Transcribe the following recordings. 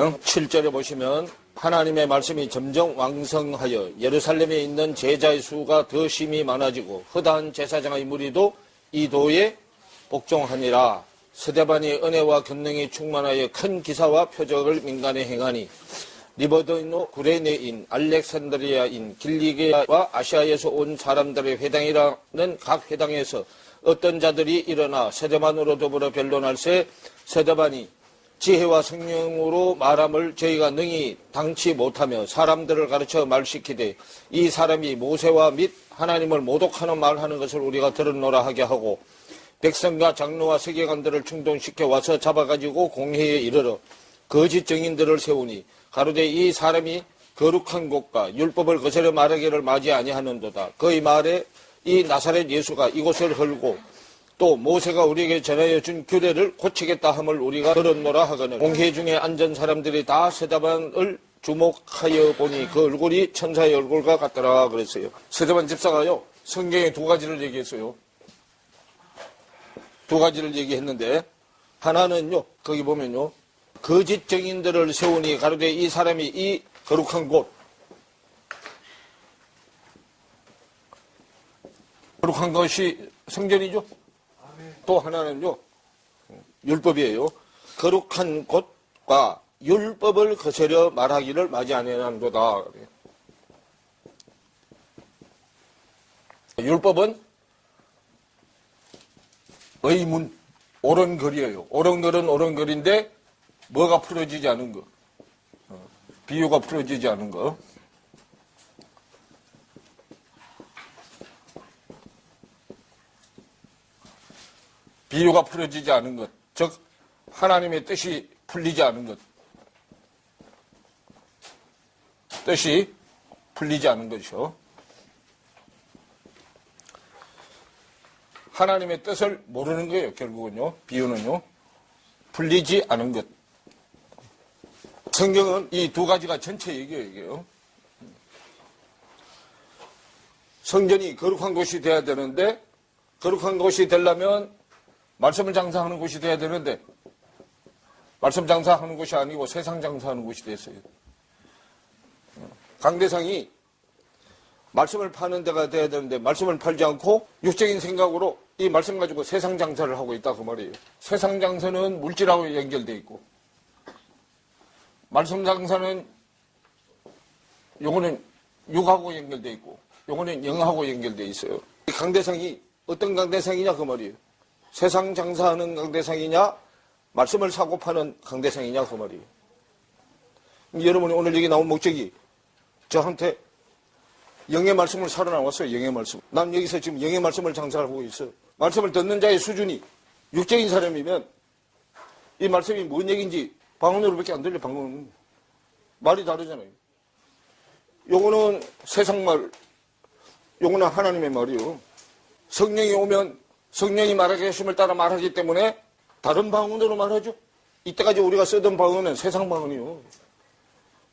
6장 7절에 보시면 하나님의 말씀이 점점 왕성하여 예루살렘에 있는 제자의 수가 더 심히 많아지고 허다한 제사장의 무리도 이 도에 복종하니라. 스데반이 은혜와 권능이 충만하여 큰 기사와 표적을 민간에 행하니 리버더인노 구레네인 알렉산드리아인 길리게와 아시아에서 온 사람들의 회당이라는 각 회당에서 어떤 자들이 일어나 스데반으로 더불어 변론할세 스데반이 지혜와 성령으로 말함을 저희가 능히 당치 못하며 사람들을 가르쳐 말시키되 이 사람이 모세와 및 하나님을 모독하는 말하는 것을 우리가 들었노라 하게 하고 백성과 장로와 서기관들을 충동시켜 와서 잡아가지고 공회에 이르러 거짓 증인들을 세우니 가로되 이 사람이 거룩한 곳과 율법을 거스려 말하기를 맞이 아니하는도다. 그의 말에 이 나사렛 예수가 이곳을 헐고 또 모세가 우리에게 전하여 준 규례를 고치겠다 함을 우리가 들었노라 하거늘 공회 중에 앉은 사람들이 다 스데반을 주목하여 보니 그 얼굴이 천사의 얼굴과 같더라 그랬어요. 스데반 집사가요 성경에 두 가지를 얘기했어요. 두 가지를 얘기했는데 하나는요 거기 보면요 거짓 증인들을 세우니 가로되 이 사람이 이 거룩한 곳 거룩한 것이 성전이죠. 또 하나는요 율법이에요. 거룩한 곳과 율법을 거스려 말하기를 맞이 아니하는도다. 율법은 의문, 옳은 글이에요. 옳은 글은 옳은 글인데 뭐가 풀어지지 않은 거, 비유가 풀어지지 않은 거. 비유가 풀어지지 않은 것, 즉 하나님의 뜻이 풀리지 않은 것, 뜻이 풀리지 않은 것이요. 하나님의 뜻을 모르는 거예요. 결국은요. 비유는요. 풀리지 않은 것. 성경은 이 두 가지가 전체 얘기예요. 성전이 거룩한 곳이 돼야 되는데 거룩한 곳이 되려면 말씀을 장사하는 곳이 돼야 되는데 말씀 장사하는 곳이 아니고 세상 장사하는 곳이 됐어요. 강대상이 말씀을 파는 데가 돼야 되는데 말씀을 팔지 않고 육적인 생각으로 이 말씀 가지고 세상 장사를 하고 있다 그 말이에요. 세상 장사는 물질하고 연결돼 있고 말씀 장사는 요거는 육하고 연결돼 있고 요거는 영하고 연결돼 있어요. 강대상이 어떤 강대상이냐 그 말이에요. 세상 장사하는 강대상이냐 말씀을 사고 파는 강대상이냐 그 말이에요. 여러분이 오늘 여기 나온 목적이 저한테 영의 말씀을 사러 나왔어요. 영의 말씀. 난 여기서 지금 영의 말씀을 장사하고 있어. 말씀을 듣는 자의 수준이 육적인 사람이면 이 말씀이 뭔 얘기인지 방언으로밖에 안 들려. 방언은 말이 다르잖아요. 요거는 세상 말, 요거는 하나님의 말이요. 성령이 오면 성령이 말하게 하심을 따라 말하기 때문에 다른 방언으로 말하죠. 이때까지 우리가 쓰던 방언은 세상 방언이요.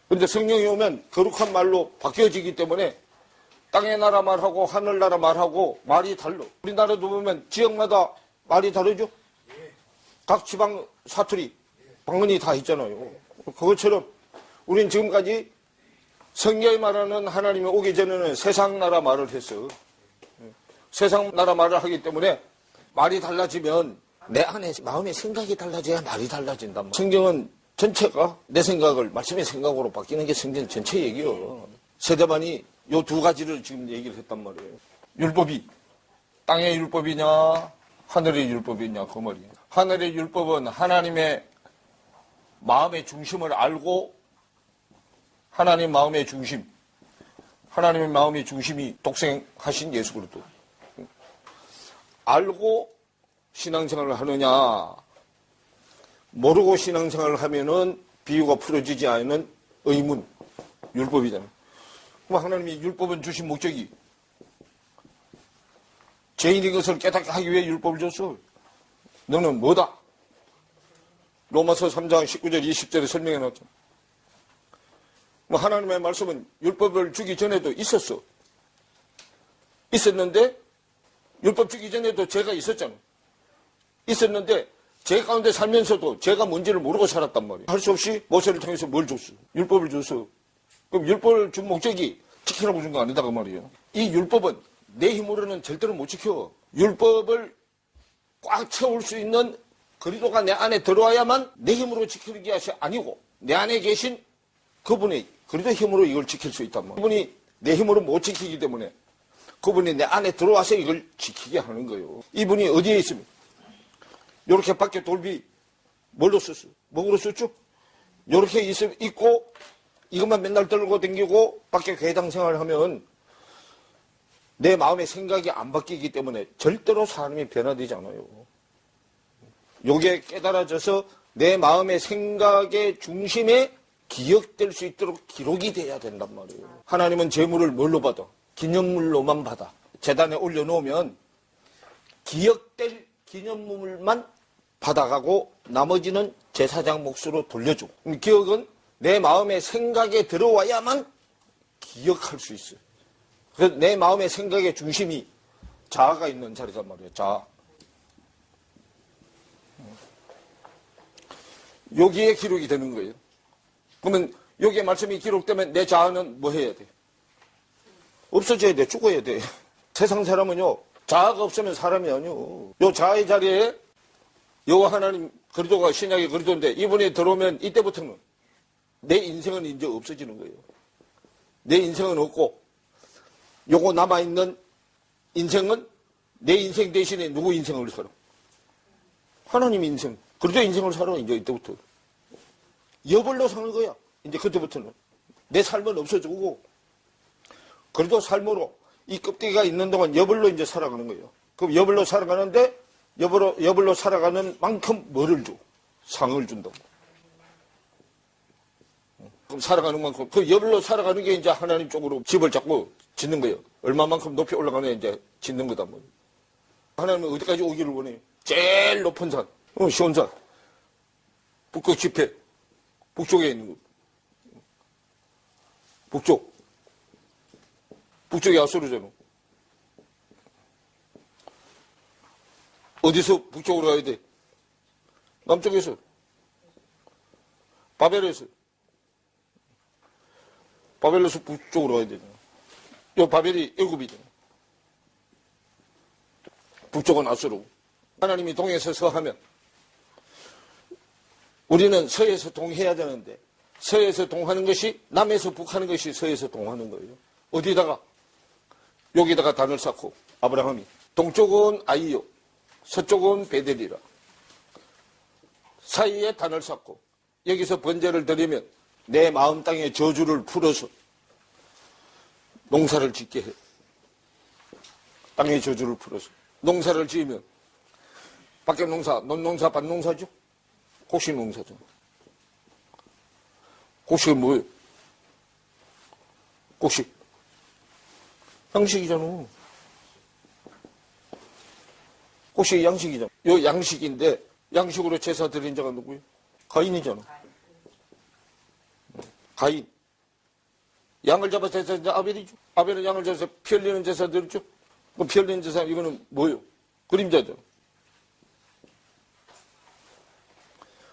그런데 성령이 오면 거룩한 말로 바뀌어지기 때문에 땅의 나라 말하고 하늘나라 말하고 말이 달라. 우리나라도 보면 지역마다 말이 다르죠. 각 지방 사투리 방언이 다 있잖아요. 그것처럼 우린 지금까지 성경이 말하는 하나님이 오기 전에는 세상 나라 말을 했어. 세상 나라 말을 하기 때문에 말이 달라지면 내 안에 마음의 생각이 달라져야 말이 달라진단 말이야. 성경은 전체가 내 생각을 말씀의 생각으로 바뀌는 게 성경 전체 얘기예요. 스데반이 요 두 가지를 지금 얘기를 했단 말이에요. 율법이 땅의 율법이냐 하늘의 율법이냐 그 말이에요. 하늘의 율법은 하나님의 마음의 중심을 알고 하나님 마음의 중심, 하나님의 마음의 중심이 독생하신 예수 그리스도 알고 신앙생활을 하느냐 모르고 신앙생활을 하면은 비유가 풀어지지 않는 의문, 율법이잖아요. 그럼 하나님이 율법은 주신 목적이 죄인인 것을 깨닫게 하기 위해 율법을 줬어. 너는 뭐다? 로마서 3장 19절 20절에 설명해 놨죠. 하나님의 말씀은 율법을 주기 전에도 있었어. 있었는데 율법 주기 전에도 죄가 있었잖아. 있었는데 죄 가운데 살면서도 죄가 뭔지를 모르고 살았단 말이에요. 할 수 없이 모세를 통해서 뭘 줬어? 율법을 줬어. 그럼 율법을 준 목적이 지키라고 준 거 아니다 그 말이에요. 이 율법은 내 힘으로는 절대로 못 지켜. 율법을 꽉 채울 수 있는 그리스도가 내 안에 들어와야만 내 힘으로 지키는 것이 아니고 내 안에 계신 그분이 그리스도 힘으로 이걸 지킬 수 있단 말이에요. 그분이 내 힘으로 못 지키기 때문에 그분이 내 안에 들어와서 이걸 지키게 하는 거예요. 이분이 어디에 있습니까? 요렇게 밖에 돌비 뭘로 썼어요? 뭐로 썼죠? 요렇게 있고 이것만 맨날 들고 다니고 밖에 괴당 생활하면 내 마음의 생각이 안 바뀌기 때문에 절대로 사람이 변화되지 않아요. 요게 깨달아져서 내 마음의 생각의 중심에 기억될 수 있도록 기록이 돼야 된단 말이에요. 하나님은 제물을 뭘로 받아? 기념물로만 받아. 제단에 올려놓으면 기억될 기념물만 받아가고 나머지는 제사장 몫으로 돌려줘. 기억은 내 마음의 생각에 들어와야만 기억할 수 있어요. 그래서 내 마음의 생각의 중심이 자아가 있는 자리란 말이에요. 자아. 여기에 기록이 되는 거예요. 그러면 여기에 말씀이 기록되면 내 자아는 뭐 해야 돼? 없어져야 돼. 죽어야 돼. 세상 사람은요. 자아가 없으면 사람이 아니요. 요 자아의 자리에 여호와 하나님 그리스도가 신약의 그리스도인데 이분이 들어오면 이때부터는 내 인생은 이제 없어지는 거예요. 내 인생은 없고 요거 남아있는 인생은 내 인생 대신에 누구 인생을 살아? 하나님 인생. 그리스도 인생을 살아 이제 이때부터. 여벌로 사는 거야. 이제 그때부터는. 내 삶은 없어지고 그래도 삶으로 이 껍데기가 있는 동안 여벌로 이제 살아가는 거예요. 그럼 여벌로 살아가는데 여벌로 살아가는 만큼 뭐를 줘? 상을 준다고. 그럼 살아가는 만큼, 그 여벌로 살아가는 게 이제 하나님 쪽으로 집을 잡고 짓는 거예요. 얼마만큼 높이 올라가냐 이제 짓는 거다 뭐. 하나님은 어디까지 오기를 원해요? 제일 높은 산, 시온산, 북극 지폐, 북쪽에 있는 거. 북쪽이 아수르잖아. 어디서 북쪽으로 가야 돼? 남쪽에서. 바벨에서. 바벨에서 북쪽으로 가야 되잖아. 요 바벨이 애굽이잖아. 북쪽은 아수르. 하나님이 동에서 서하면 우리는 서에서 동해야 되는데 서에서 동하는 것이 남에서 북하는 것이 서에서 동하는 거예요. 어디다가? 여기다가 단을 쌓고 아브라함이 동쪽은 아이요 서쪽은 베델이라 사이에 단을 쌓고 여기서 번제를 드리면 내 마음 땅에 저주를 풀어서 농사를 짓게 해. 땅에 저주를 풀어서 농사를 지으면 밖에 농사, 논농사, 밭농사죠? 곡식 농사죠. 곡식은 뭐예요? 곡식. 양식이잖아. 곡식이 양식이잖아. 요 양식인데 양식으로 제사 드린 자가 누구예요? 가인이잖아. 가인. 양을 잡아서 제사 드린 자 아벨이죠. 아벨은 양을 잡아서 피 흘리는 제사 드렸죠. 그럼 피 흘리는 제사 이거는 뭐예요? 그림자죠.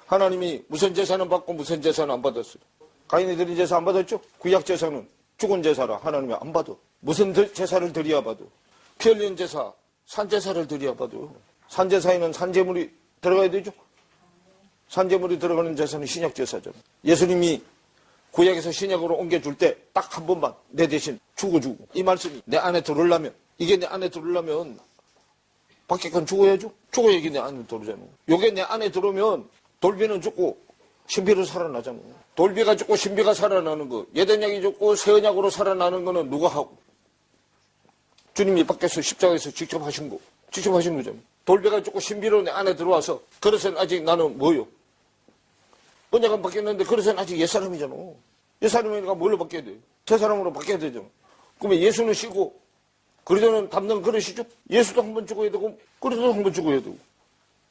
하나님이 무슨 제사는 받고 무슨 제사는 안 받았어요. 가인이 드린 제사 안 받았죠? 구약 제사는 죽은 제사라 하나님이 안 받아. 무슨 제사를 드려야 봐도 피 흘리는 제사, 산제사를 드려야 봐도 산제사에는 산제물이 들어가야 되죠. 산제물이 들어가는 제사는 신약 제사잖아요. 예수님이 구약에서 신약으로 옮겨줄 때 딱 한 번만 내 대신 죽어주고 이 말씀이 내 안에 들어오려면 이게 내 안에 들어오려면 밖에 건 죽어야죠. 죽어야 이게 내 안에 들어오잖아요. 이게 내 안에 들어오면 돌비는 죽고 신비로 살아나잖아요. 돌비가 죽고 신비가 살아나는 거, 예전약이 죽고 새언약으로 살아나는 거는 누가 하고? 주님이 밖에서 십자가에서 직접 하신 거, 직접 하신 거잖아요. 돌비가 죽고 신비로 내 안에 들어와서 그릇은 아직 나는 뭐요? 언약은 바뀌었는데 그릇은 아직 옛사람이잖아. 옛사람이니까 뭘로 바뀌어야 돼? 새 사람으로 바뀌어야 되잖아. 그러면 예수는 쉬고 그리스도는 담는 그릇이죠. 예수도 한 번 죽어야 되고 그리스도도 한 번 죽어야 되고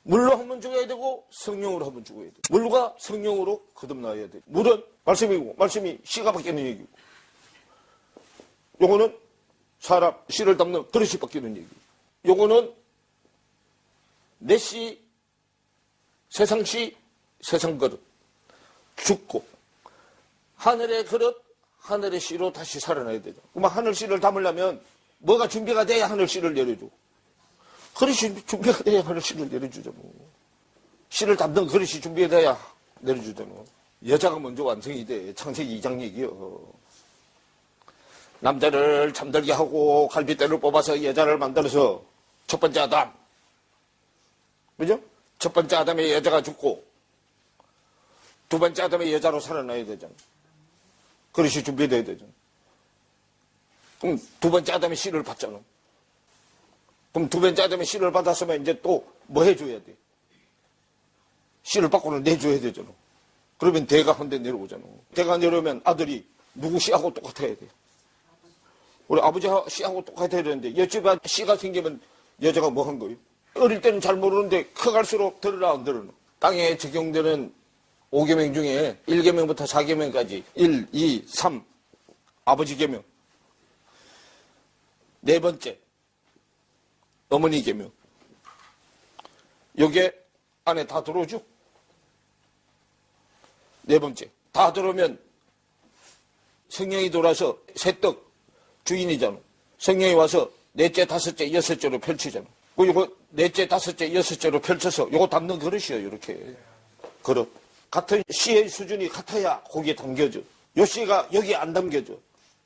물로 한 번 죽어야 되고 성령으로 한 번 죽어야 돼. 물과 성령으로 거듭나야 돼. 물은 말씀이고 말씀이 씨가 바뀌는 얘기고 요거는 사람 씨를 담는 그릇이 바뀌는 얘기. 요거는 내 씨, 세상시, 세상 그릇. 죽고, 하늘의 그릇, 하늘의 씨로 다시 살아나야 되죠. 그럼 하늘 씨를 담으려면 뭐가 준비가 돼야 하늘 씨를 내려줘. 그릇이 준비가 돼야 하늘 씨를 내려주죠. 씨를 담는 그릇이 준비돼야 내려주잖아. 여자가 먼저 완성이 돼. 창세기 2장 얘기요. 남자를 잠들게 하고 갈빗대를 뽑아서 여자를 만들어서 첫 번째 아담. 그죠? 첫 번째 아담의 여자가 죽고 두 번째 아담의 여자로 살아나야 되잖아. 그릇이 준비돼야 되잖아. 그럼 두 번째 아담의 씨를 받잖아. 그럼 두 번째 아담의 씨를 받았으면 이제 또 뭐 해줘야 돼? 씨를 받고는 내줘야 되잖아. 그러면 대가 한 대 내려오잖아. 대가 내려오면 아들이 누구 씨하고 똑같아야 돼. 우리 아버지 씨하고 똑같아야 되는데 여집에 씨가 생기면 여자가 뭐 한 거예요? 어릴 때는 잘 모르는데 커갈수록 들으라 안 들으나. 땅에 적용되는 5계명 중에 1계명부터 4계명까지 1, 2, 3 아버지 계명, 네 번째 어머니 계명. 요게 안에 다 들어오죠? 네 번째 다 들어오면 성령이 돌아서 새떡 주인이잖아. 성령이 와서 넷째, 다섯째, 여섯째로 펼치잖아. 그리고 넷째, 다섯째, 여섯째로 펼쳐서 요거 담는 그릇이에요. 이렇게 그릇. 같은 씨의 수준이 같아야 거기에 담겨져. 요 씨가 여기 안 담겨져.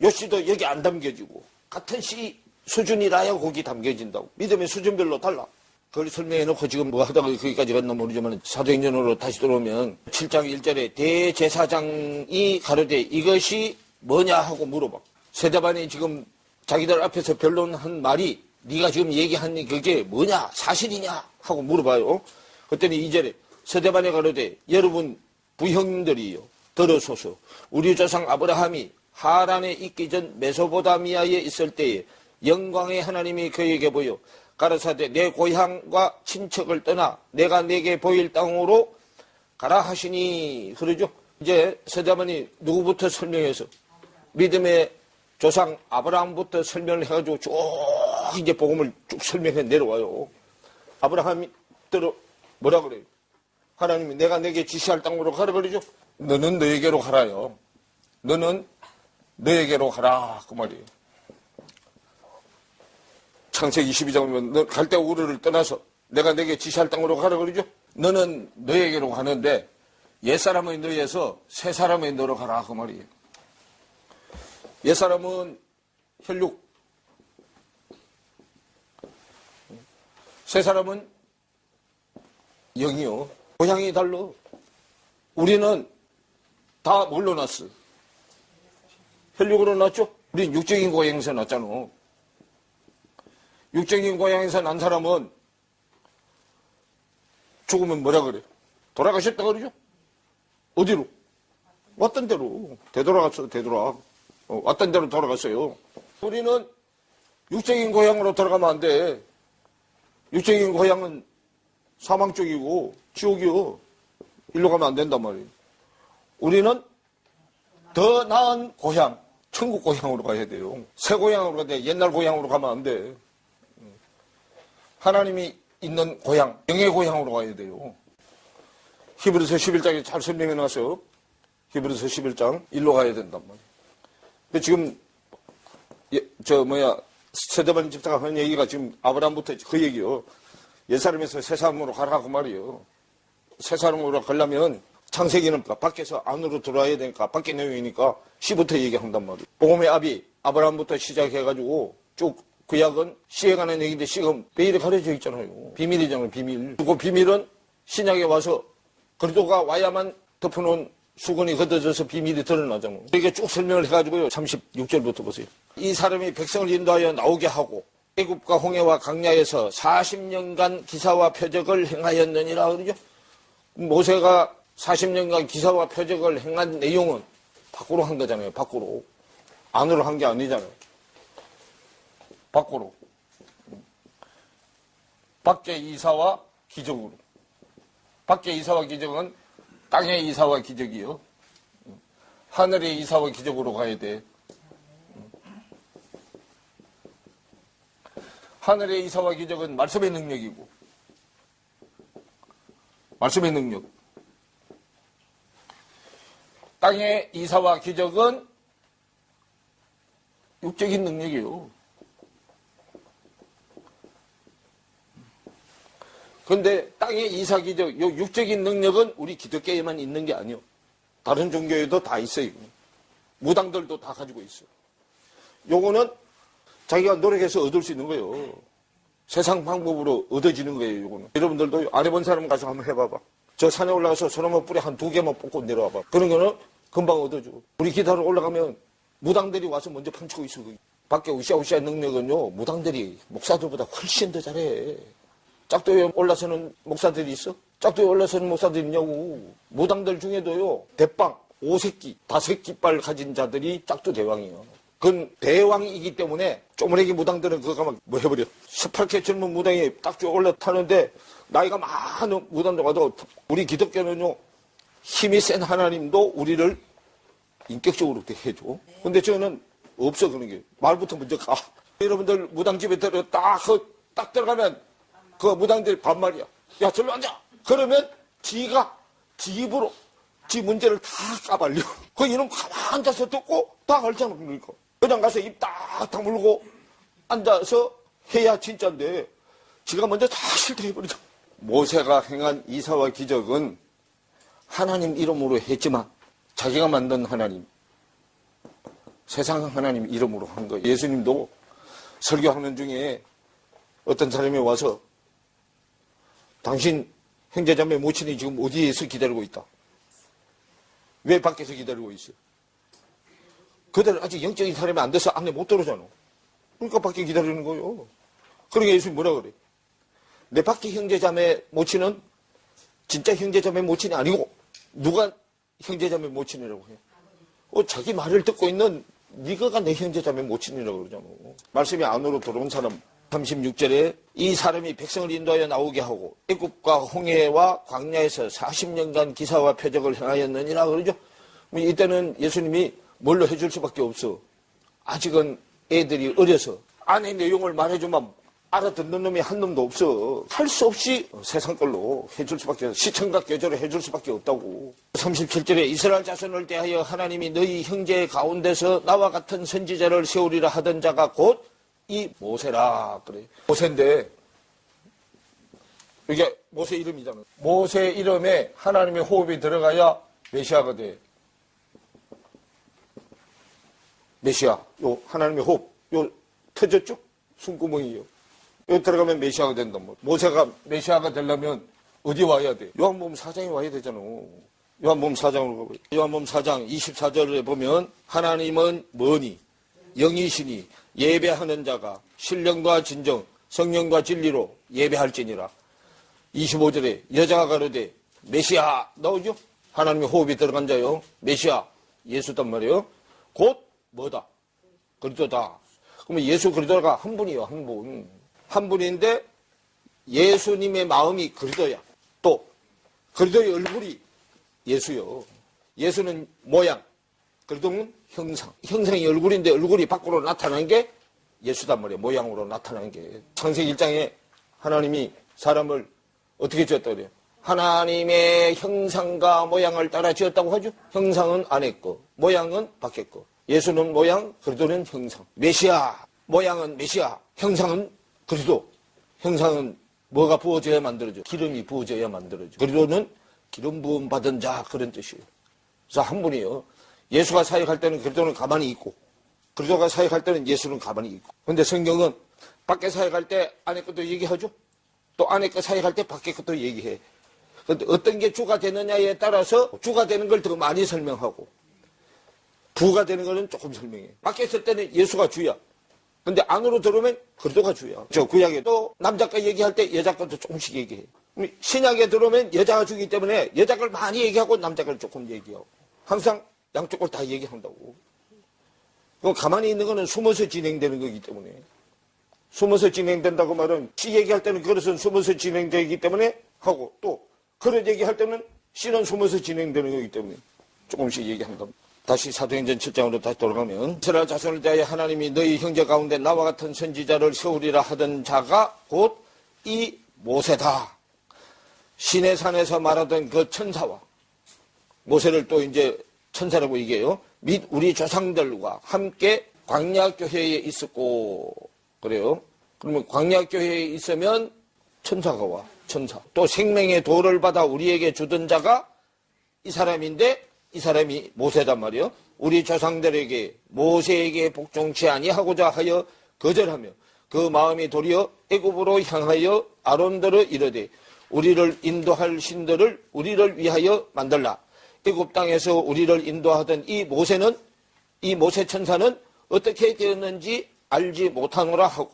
요 씨도 여기 안 담겨지고 같은 씨 수준이라야 거기 담겨진다고. 믿음의 수준별로 달라. 그걸 설명해놓고 지금 뭐 하다가 거기까지 갔나 모르지만 사도행전으로 다시 들어오면 7장 1절에 대제사장이 가로되 이것이 뭐냐 하고 물어봐. 세대반이 지금 자기들 앞에서 변론한 말이 네가 지금 얘기한 그게 뭐냐 사실이냐 하고 물어봐요. 그랬더니 2절에 세대반에 가로되 여러분 부형들이요 들으소서. 우리 조상 아브라함이 하란에 있기 전 메소포타미아에 있을 때에 영광의 하나님이 그에게 보여 가라사대 내 고향과 친척을 떠나 내가 내게 보일 땅으로 가라 하시니. 그러죠. 이제 세대반이 누구부터 설명해서 믿음의 조상 아브라함부터 설명을 해가지고 쭉 이제 복음을 쭉 설명해 내려와요. 아브라함이 뭐라 그래요? 하나님이 내가 내게 지시할 땅으로 가라 그러죠. 너는 너에게로 가라요. 너는 너에게로 가라 그 말이에요. 창세기 22장 보면 너 갈대 우르를 떠나서 내가 내게 지시할 땅으로 가라 그러죠. 너는 너에게로 가는데 옛사람의 너에서 새사람의 너로 가라 그 말이에요. 옛사람은 혈육, 새사람은 영이요. 고향이 달라. 우리는 다 뭘로 났어? 혈육으로 났죠? 우린 육적인 고향에서 났잖아. 육적인 고향에서 난 사람은 죽으면 뭐라 그래? 돌아가셨다 그러죠? 어디로? 왔던 대로. 되돌아갔어, 되돌아. 왔던 대로 돌아갔어요. 우리는 육적인 고향으로 돌아가면 안 돼. 육적인 고향은 사망 쪽이고 지옥이요. 일로 가면 안 된단 말이에요. 우리는 더 나은 고향, 천국 고향으로 가야 돼요. 새 고향으로 가야 돼. 옛날 고향으로 가면 안 돼. 하나님이 있는 고향, 영의 고향으로 가야 돼요. 히브리서 11장에 잘 설명해 놨어요. 히브리서 11장, 일로 가야 된단 말이에요. 근데 지금, 세대반 집사가 한 얘기가 지금 아브라함부터 그 얘기요. 옛사람에서 새사람으로 가라고 말이요. 새사람으로 가려면 창세기는 밖에서 안으로 들어와야 되니까 밖에 내용이니까 시부터 얘기한단 말이에요. 복음의 아비 아브라함부터 시작해가지고 쭉 구약은 시에 관한 얘기인데 시가 매일에 가려져 있잖아요. 비밀이잖아요. 비밀. 그 비밀은 신약에 와서 그리스도가 와야만 덮어놓은 수건이 걷어져서 비밀이 드러나잖아요. 이렇게 쭉 설명을 해가지고요. 36절부터 보세요. 이 사람이 백성을 인도하여 나오게 하고 애굽과 홍해와 강야에서 40년간 기사와 표적을 행하였느니라 그러죠. 모세가 40년간 기사와 표적을 행한 내용은 밖으로 한 거잖아요. 밖으로. 안으로 한 게 아니잖아요. 밖으로. 밖의 이사와 기적으로. 밖의 이사와 기적은 땅의 이사와 기적이요. 하늘의 이사와 기적으로 가야 돼. 하늘의 이사와 기적은 말씀의 능력이고 말씀의 능력. 땅의 이사와 기적은 육적인 능력이에요. 그런데 땅의 이사 기적, 요 육적인 능력은 우리 기독교에만 있는 게 아니에요. 다른 종교에도 다 있어요. 무당들도 다 가지고 있어요. 요거는 자기가 노력해서 얻을 수 있는 거예요. 세상 방법으로 얻어지는 거예요, 요거는. 여러분들도 안 해본 사람 가서 한번 해봐봐. 저 산에 올라가서 소나무 뿌리 한 2개만 뽑고 내려와봐. 그런 거는 금방 얻어줘. 우리 기타로 올라가면 무당들이 와서 먼저 팡치고 있어. 밖에 으쌰으쌰 능력은요, 무당들이 목사들보다 훨씬 더 잘해. 짝도에 올라서는 목사들이 있어? 짝도에 올라서는 목사들이 있냐고. 무당들 중에도요, 대빵, 5새끼, 5새끼빨 가진 자들이 짝도 대왕이에요. 그건 대왕이기 때문에 쪼무레기 무당들은 그거 가면 뭐 해버려. 18개 젊은 무당이 딱 쭉 올라타는데 나이가 많은 무당들 와도 우리 기독교는요, 힘이 센 하나님도 우리를 인격적으로 해줘. 근데 저는 없어, 그런 게. 말부터 먼저 가. 여러분들 무당집에 딱 들어가면 그 무당들이 반말이야. 야, 저리 앉아. 그러면 지가 지 입으로 지 문제를 다 까발려. 그 이놈 가만 앉아서 듣고 다 알잖아. 그러니까. 그냥 가서 입 딱 다물고 앉아서 해야 진짜인데 지가 먼저 다 실패해버리죠. 모세가 행한 이사와 기적은 하나님 이름으로 했지만 자기가 만든 하나님, 세상 하나님 이름으로 한 거예요. 예수님도 설교하는 중에 어떤 사람이 와서 당신 형제자매 모친이 지금 어디에서 기다리고 있다. 왜 밖에서 기다리고 있어? 그들 아직 영적인 사람이 안 돼서 안에 못 들어오잖아. 그러니까 밖에 기다리는 거예요. 그러니까 예수님 뭐라 그래? 내 밖에 형제자매 모친은 진짜 형제자매 모친이 아니고 누가 형제자매 모친이라고 해? 자기 말을 듣고 있는 네가 내 형제자매 모친이라고 그러잖아. 말씀이 안으로 들어온 사람 36절에 이 사람이 백성을 인도하여 나오게 하고 애굽과 홍해와 광야에서 40년간 기사와 표적을 행하였느니라 그러죠. 이때는 예수님이 뭘로 해줄 수밖에 없어. 아직은 애들이 어려서 안의 내용을 말해주면 알아듣는 놈이 한 놈도 없어. 할 수 없이 세상 걸로 해줄 수밖에 없어. 시청각 계절을 해줄 수밖에 없다고. 37절에 이스라엘 자손을 대하여 하나님이 너희 형제 가운데서 나와 같은 선지자를 세우리라 하던 자가 곧 이 모세라 그래. 모세인데 이게 모세 이름이잖아. 모세 이름에 하나님의 호흡이 들어가야 메시아가 돼. 메시아. 요 하나님의 호흡. 요 터졌죠? 숨구멍이요. 여기 들어가면 메시아가 된다. 모세가 메시아가 되려면 어디 와야 돼? 요한복음 4장에 와야 되잖아. 요한복음 4장으로 가봐요. 요한복음 4장 24절에 보면 하나님은 뭐니? 영이시니 예배하는 자가 신령과 진정, 성령과 진리로 예배할지니라. 25절에 여자가 가로되 메시아 나오죠? 하나님의 호흡이 들어간 자요. 메시아 예수단 말이에요. 곧 뭐다? 그리스도다. 그러면 예수 그리스도가 한 분이에요. 한 분. 한 분인데 예수님의 마음이 그리스도야. 또 그리스도의 얼굴이 예수요. 예수는 모양, 그리스도는 형상. 형상이 얼굴인데 얼굴이 밖으로 나타나는 게 예수단 말이에요. 모양으로 나타나는 게. 창세기 1장에 하나님이 사람을 어떻게 지었다 그래요? 하나님의 형상과 모양을 따라 지었다고 하죠. 형상은 안에 거, 모양은 밖에 거. 예수는 모양, 그리스도는 형상. 메시아, 모양은 메시아, 형상은 그리스도. 형상은 뭐가 부어져야 만들어져? 기름이 부어져야 만들어져. 그리스도는 기름 부음 받은 자, 그런 뜻이에요. 그래서 한 분이에요. 예수가 사역할 때는 그리스도는 가만히 있고 그리스도가 사역할 때는 예수는 가만히 있고. 그런데 성경은 밖에 사역할 때 안에 것도 얘기하죠. 또 안에 것 사역할 때 밖에 것도 얘기해. 그런데 어떤 게 주가 되느냐에 따라서 주가 되는 걸 더 많이 설명하고 부가 되는 거는 조금 설명해. 밖에 있을 때는 예수가 주야. 근데 안으로 들어오면 그리스도가 주야. 저 구약에도 남자가 얘기할 때 여자 것도 조금씩 얘기해. 신약에 들어오면 여자가 주기 때문에 여자 걸 많이 얘기하고 남자 걸 조금 얘기하고. 항상 양쪽을 다 얘기한다고. 그럼 가만히 있는 거는 숨어서 진행되는 거기 때문에. 숨어서 진행된다고 말은 시 얘기할 때는 그릇은 숨어서 진행되기 때문에 하고 또 그릇 얘기할 때는 씨는 숨어서 진행되는 거기 때문에 조금씩 얘기한다. 다시 사도행전 7장으로 다시 돌아가면 이스라엘 자손을 대하여 하나님이 너희 형제 가운데 나와 같은 선지자를 세우리라 하던 자가 곧 이 모세다. 시내산에서 말하던 그 천사와 모세를 또 이제 천사라고 얘기해요. 및 우리 조상들과 함께 광야교회에 있었고 그래요. 그러면 광야교회에 있으면 천사가 와. 천사. 또 생명의 도를 받아 우리에게 주던 자가 이 사람인데 이 사람이 모세단 말이요. 우리 조상들에게 모세에게 복종치 아니하고자 하여 거절하며 그 마음이 도리어 애굽으로 향하여 아론들을 이르되 우리를 인도할 신들을 우리를 위하여 만들라. 애굽 땅에서 우리를 인도하던 이 모세는 이 모세 천사는 어떻게 되었는지 알지 못하노라 하고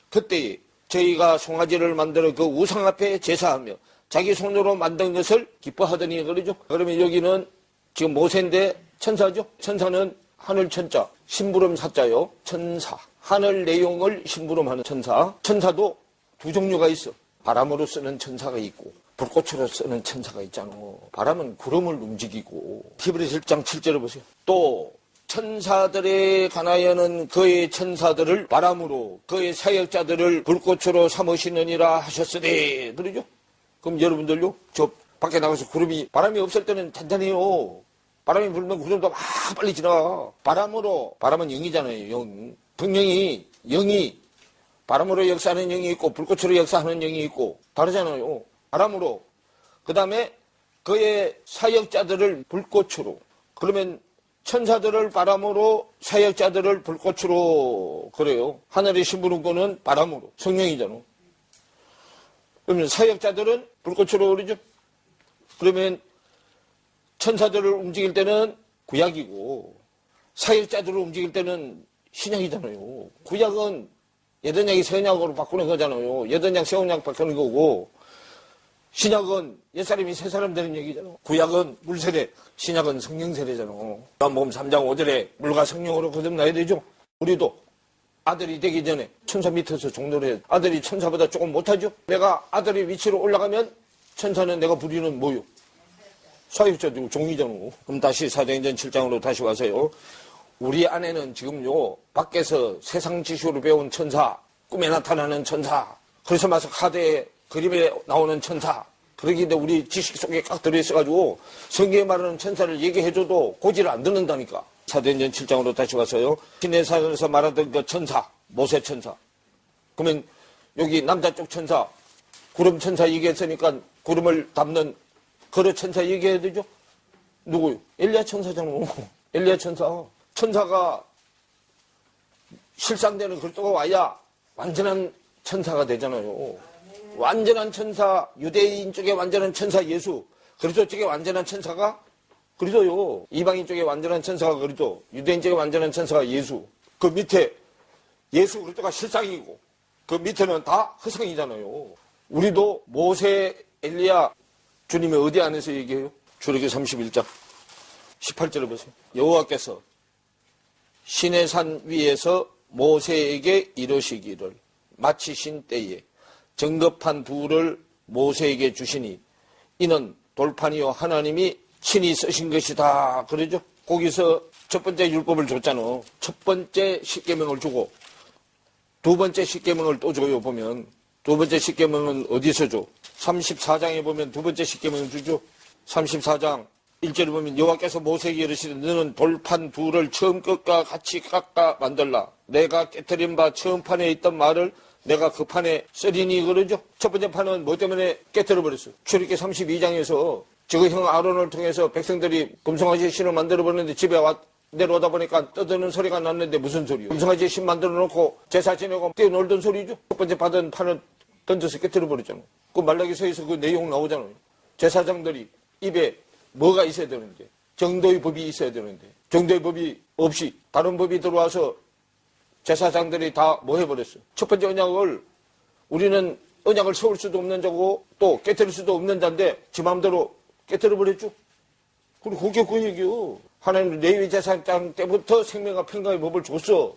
그때 저희가 송아지를 만들어 그 우상 앞에 제사하며 자기 손으로 만든 것을 기뻐하더니 그러죠. 그러면 여기는 지금 모세인데 천사죠. 천사는 하늘 천자, 심부름 사자요. 천사. 하늘 내용을 심부름하는 천사. 천사도 두 종류가 있어. 바람으로 쓰는 천사가 있고 불꽃으로 쓰는 천사가 있잖아. 바람은 구름을 움직이고. 히브리서 1장 7절을 보세요. 또 천사들에 관하여는 그의 천사들을 바람으로 그의 사역자들을 불꽃으로 삼으시느니라 하셨으되 그러죠. 그럼 여러분들요, 저 밖에 나가서 구름이 바람이 없을 때는 잔잔해요. 바람이 불면 구름도 막 빨리 지나가. 바람으로, 바람은 영이잖아요. 영. 성령이 영이 바람으로 역사하는 영이 있고 불꽃으로 역사하는 영이 있고 다르잖아요. 바람으로. 그 다음에 그의 사역자들을 불꽃으로. 그러면 천사들을 바람으로 사역자들을 불꽃으로 그래요. 하늘의 심부름꾼은 바람으로. 성령이잖아. 그러면 사역자들은 불꽃으로 그러죠. 그러면 천사들을 움직일 때는 구약이고 사역자들을 움직일 때는 신약이잖아요. 구약은 옛언약이 새언약으로 바꾸는 거잖아요. 옛언약 새언약 바꾸는 거고 신약은 옛사람이 새사람 되는 얘기잖아. 구약은 물세례, 신약은 성령세례잖아. 요한복음 3장 5절에 물과 성령으로 거듭나야 되죠. 우리도 아들이 되기 전에 천사 밑에서 종노를 해야 돼. 아들이 천사보다 조금 못하죠. 내가 아들의 위치로 올라가면 천사는 내가 부리는 뭐요? 사역자들고 종이잖아. 그럼 다시 사도행전 7장으로 다시 와서요. 우리 안에는 지금요 밖에서 세상 지식으로 배운 천사, 꿈에 나타나는 천사, 그래서 마서 카드에 그림에 나오는 천사, 그러기 때문에 우리 지식 속에 꽉 들어있어가지고 성경에 말하는 천사를 얘기해줘도 고지를 안 듣는다니까. 사도행전 7장으로 다시 와서요. 시내산에서 말하던 그 천사, 모세 천사. 그러면 여기 남자 쪽 천사, 구름 천사 얘기했으니까 구름을 담는 거러 천사 얘기해야 되죠? 누구요? 엘리야 천사잖아. 엘리야 천사. 천사가 실상되는 그리스도가 와야 완전한 천사가 되잖아요. 완전한 천사, 유대인 쪽에 완전한 천사 예수, 그리스도 쪽에 완전한 천사가 그리스도요. 이방인 쪽에 완전한 천사가 그리스도, 유대인 쪽에 완전한 천사가 예수. 그 밑에 예수 그리스도가 실상이고 그 밑에는 다 허상이잖아요. 우리도 모세, 엘리야 주님이 어디 안에서 얘기해요? 출애굽기 31장 18절을 보세요. 여호와께서 시내산 위에서 모세에게 이르시기를 마치신 때에 정급한 둘을 모세에게 주시니 이는 돌판이요 하나님이 친히 쓰신 것이다. 그러죠? 거기서 첫 번째 율법을 줬잖아. 첫 번째 십계명을 주고 두 번째 십계명을 또 줘요. 보면 두 번째 십계명은 어디서 줘? 34장에 보면 두 번째 십계명을 주죠. 34장 1절에 보면 여호와께서 모세에게 이르시되 너는 돌판 둘을 처음 것과 같이 깎아 만들라. 내가 깨트린 바 처음 판에 있던 말을 내가 그 판에 쓰리니 그러죠. 첫 번째 판은 뭐 때문에 깨트려 버렸어요. 출애굽기 32장에서 저그 형 아론을 통해서 백성들이 금송아지 신을 만들어 버렸는데 집에 내려오다 보니까 떠드는 소리가 났는데 무슨 소리요? 금송아지 신 만들어 놓고 제사 지내고 뛰어놀던 소리죠. 첫 번째 받은 판을 던져서 깨트려 버렸잖아요. 그 말라기서에서 그 내용 나오잖아요. 제사장들이 입에 뭐가 있어야 되는데 정도의 법이 있어야 되는데 정도의 법이 없이 다른 법이 들어와서 제사장들이 다 뭐 해버렸어요. 첫 번째 언약을 우리는 언약을 세울 수도 없는 자고 또 깨트릴 수도 없는 자인데 지 마음대로 깨트려버렸죠. 그리고 그게 그 얘기요. 하나님 레위 제사장 때부터 생명과 평강의 법을 줬어.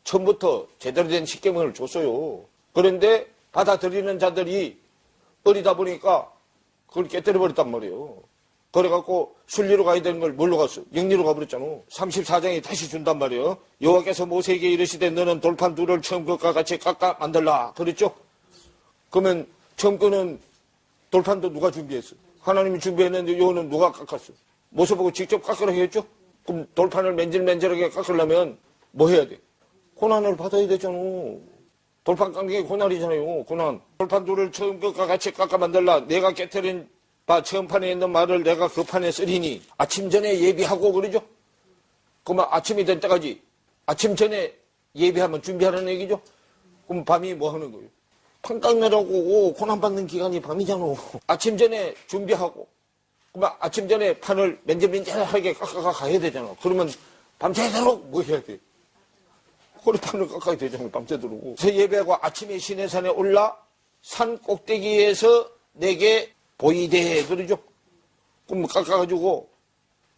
처음부터 제대로 된 십계명을 줬어요. 그런데 받아들이는 자들이 어리다 보니까 그걸 깨뜨려버렸단 말이에요. 그래갖고 순리로 가야 되는 걸 뭘로 갔어? 영리로 가버렸잖아. 34장에 다시 준단 말이에요. 여호와께서 모세에게 이르시되 너는 돌판 둘을 처음 것과 같이 깎아 만들라. 그랬죠? 그러면 처음 거는 돌판도 누가 준비했어? 하나님이 준비했는데 이거는 누가 깎았어? 모세 보고 직접 깎으라 했죠? 그럼 돌판을 맨질맨질하게 깎으려면 뭐 해야 돼? 고난을 받아야 되잖아. 돌판 깎는 게 고난이잖아요. 고난. 돌판도를 처음 것과 같이 깎아 만들라. 내가 깨트린 바 처음판에 있는 말을 내가 그 판에 쓰리니 아침 전에 예비하고 그러죠? 그러면 아침이 될 때까지 아침 전에 예비하면 준비하라는 얘기죠? 그럼 밤이 뭐 하는 거예요? 판 깎느라고 고난받는 기간이 밤이잖아. 아침 전에 준비하고 그러면 아침 전에 판을 맨질맨질하게 깎아가 가야 되잖아. 그러면 밤새도록 뭐 해야 돼? 허리판을 깎아야 되잖아. 밤새도록. 그래서 예배하고 아침에 시내산에 올라 산 꼭대기에서 내게 보이되 그러죠? 그럼 깎아가지고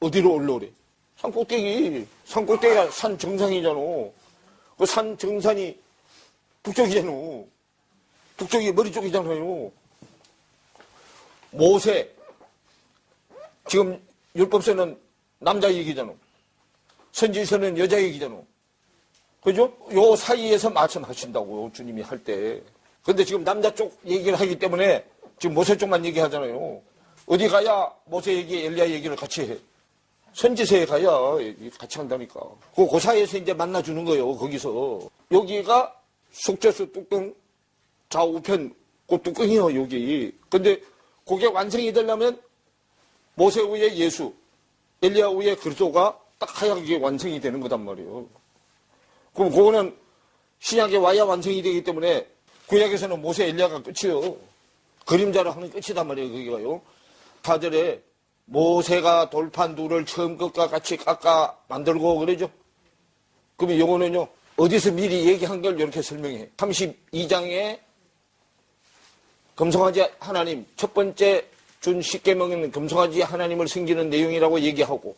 어디로 올라오래? 산 꼭대기가 산 정상이잖아. 그 산 정상이 북쪽이잖아. 북쪽이 머리 쪽이잖아요. 모세 지금 율법서는 남자 얘기잖아. 선지서는 여자 얘기잖아. 그죠? 요 사이에서 말씀하신다고 주님이 할 때. 근데 지금 남자 쪽 얘기를 하기 때문에 지금 모세 쪽만 얘기하잖아요. 어디 가야 모세 얘기, 엘리야 얘기를 같이 해. 선지서에 가야 같이 한다니까. 그 사이에서 이제 만나주는 거예요. 거기서. 여기가 속죄수 뚜껑 좌우편 그 뚜껑이요. 여기. 근데 그게 완성이 되려면 모세 후에 예수, 엘리야 후에 그리스도가 딱 하얗게 완성이 되는 거단 말이에요. 그럼 그거는 신약에 와야 완성이 되기 때문에 구약에서는 모세, 엘리야가 끝이요. 그림자로 하는 끝이단 말이에요. 거기가요. 4절에 모세가 돌판두를 처음 것과 같이 깎아 만들고 그러죠. 그러면 요거는요. 어디서 미리 얘기한 걸 이렇게 설명해. 32장에 금송아지 하나님 첫 번째 준 10계명에는 금송아지 하나님을 섬기는 내용이라고 얘기하고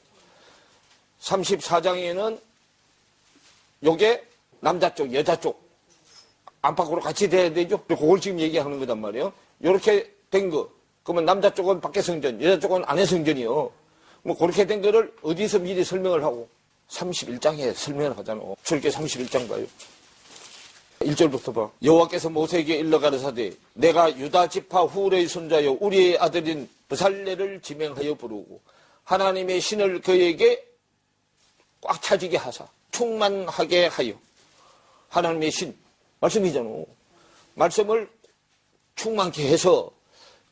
34장에는 요게 남자 쪽, 여자 쪽 안팎으로 같이 돼야 되죠. 그걸 지금 얘기하는 거단 말이에요. 요렇게 된 거. 그러면 남자 쪽은 밖에 성전, 여자 쪽은 안에 성전이요. 뭐 그렇게 된 거를 어디서 미리 설명을 하고 31장에 설명을 하잖아. 출애굽기 31장 봐요. 1절부터 봐. 여호와께서 모세에게 일러 가라사대 내가 유다 지파 훌의 손자여 우리의 아들인 브살레를 지명하여 부르고 하나님의 신을 그에게 꽉 차지게 하사 충만하게 하여 하나님의 신 말씀이잖아. 말씀을 충만케 해서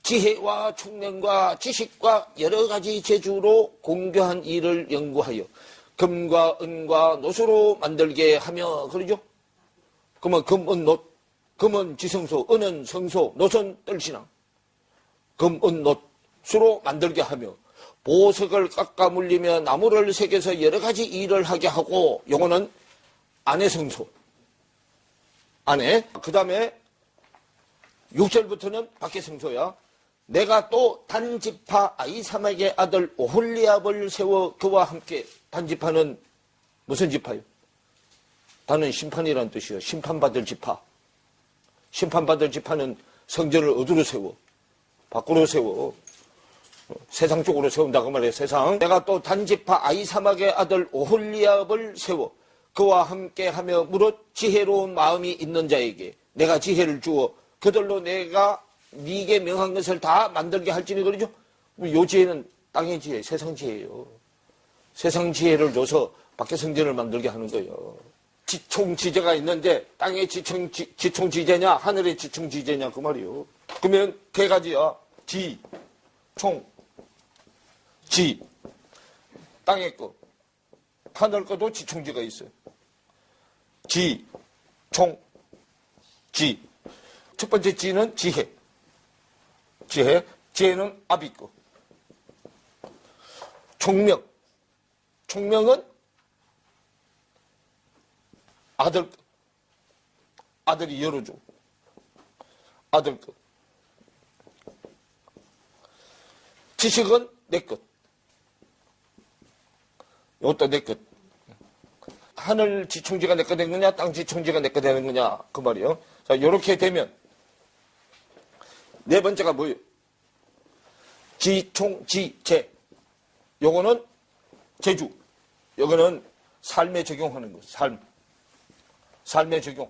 지혜와 총명과 지식과 여러 가지 재주로 공교한 일을 연구하여 금과 은과 노수로 만들게 하며 그러죠. 그러면 금, 은, 놋, 금은 지성소, 은은 성소, 놋은 뜰신앙. 금, 은, 놋, 수로 만들게 하며 보석을 깎아 물리며 나무를 새겨서 여러 가지 일을 하게 하고 요거는 안의 성소. 안에. 그 다음에 6절부터는 밖의 성소야. 내가 또 단지파 아이사막의 아들 오홀리압을 세워 그와 함께 단지파는 무슨 지파요? 단은 심판이라는 뜻이요. 심판받을 지파. 심판받을 지파는 성전을 어디로 세워? 밖으로 세워. 세상 쪽으로 세운다 그 말이에요. 세상. 내가 또 단지파 아이사막의 아들 오홀리압을 세워 그와 함께 하며 무릇 지혜로운 마음이 있는 자에게 내가 지혜를 주어 그들로 내가 네게 명한 것을 다 만들게 할지니 그러죠. 요 지혜는 땅의 지혜, 세상 지혜예요. 세상 지혜를 줘서 밖에 성전을 만들게 하는 거예요. 지총지제가 있는데 땅의 지총지제냐 하늘의 지총지제냐 그 말이에요. 그러면 세 가지야. 지, 총, 지. 땅의 거. 하늘 거도 지총지가 있어요. 지, 총, 지. 첫 번째 지는 지혜. 지혜는 아비 거. 총명. 총명은 아들 거. 아들이 열어줘. 아들 거. 지식은 내 것. 이것도 내 것. 하늘 지총지가 내 거 되는 거냐, 땅 지총지가 내 거 되는 거냐, 그 말이요. 자, 요렇게 되면, 네 번째가 뭐예요? 지총지제. 요거는 제주. 요거는 삶에 적용하는 거. 삶에 적용.